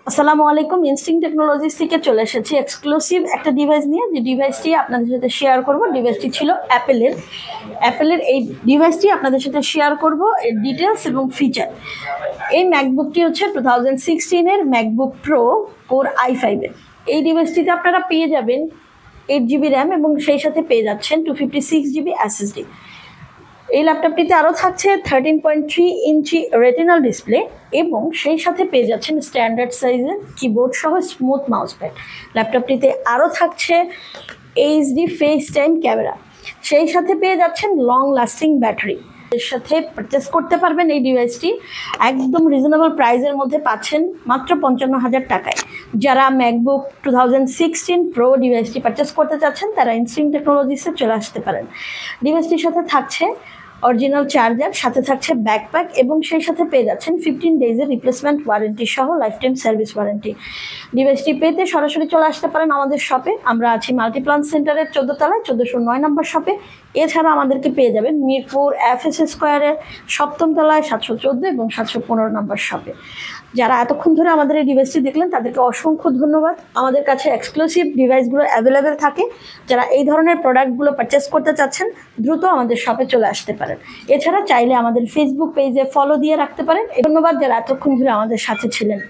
আসসালামু আলাইকুম। Instinct technologies থেকে চলে এসেছি এক্সক্লুসিভ একটা ডিভাইস নিয়ে। যে ডিভাইসটি আপনাদের সাথে শেয়ার করব, ডিভাইসটি ছিল অ্যাপেলের এই ডিভাইসটি আপনাদের সাথে শেয়ার করব এর ডিটেলস এবং ফিচার। এই ম্যাকবুকটি হচ্ছে 2016-এর ম্যাকবুক প্রো কোর i5 এর। এই ডিভাইসটিতে আপনারা পেয়ে যাবেন 8GB র্যাম এবং সেই সাথে পেয়ে যাচ্ছেন 256GB SSD। এই ল্যাপটপটিতে আরও থাকছে 13.3 ইঞ্চি রেটিনাল ডিসপ্লে এবং সেই সাথে পেয়ে যাচ্ছেন স্ট্যান্ডার্ড সাইজের কিবোর্ড সহ স্মুথ মাউস প্যাড। ল্যাপটপটিতে আরও থাকছে HD ফেস টাইম ক্যামেরা, সেই সাথে পেয়ে যাচ্ছেন লং লাস্টিং ব্যাটারি। এর সাথে পারচেস করতে পারবেন এই ডিভাইসটি একদম রিজনেবল প্রাইসের মধ্যে পাচ্ছেন মাত্র 55,000 টাকায়। যারা ম্যাকবুক 2016 প্রো ডিভাইসটি পারচেস করতে চাচ্ছেন তারা ইনস্টিংক্ট টেকনোলজিসে চলে আসতে পারেন। ডিভাইসটির সাথে থাকছে অরিজিনাল চার্জার, সাথে থাকছে ব্যাকপ্যাক এবং সেই সাথে পেয়ে যাচ্ছেন 15 ডেজের রিপ্লেসমেন্ট ওয়ারেন্টি সহ লাইফ টাইম সার্ভিস ওয়ারেন্টি। ডিভাইসটি পেতে সরাসরি চলে আসতে পারেন আমাদের শপে। আমরা আছি মাল্টিপ্লান সেন্টারের 14 তলায় 1409 নম্বর শপে। এছাড়া আমাদেরকে পেয়ে যাবেন মিরপুর FS স্কোয়ারের 7ম তলায় 714 এবং 715 নম্বর শপে। যারা এতক্ষণ ধরে আমাদের এই ডিভাইসটি দেখলেন তাদেরকে অসংখ্য ধন্যবাদ। আমাদের কাছে এক্সক্লুসিভ ডিভাইসগুলো অ্যাভেলেবেল থাকে। যারা এই ধরনের প্রোডাক্টগুলো পারচেস করতে চাচ্ছেন দ্রুত আমাদের শপে চলে আসতে পারেন। এছাড়া চাইলে আমাদের ফেসবুক পেজে ফলো দিয়ে রাখতে পারেন। ধন্যবাদ যারা এতক্ষণ ধরে আমাদের সাথে ছিলেন।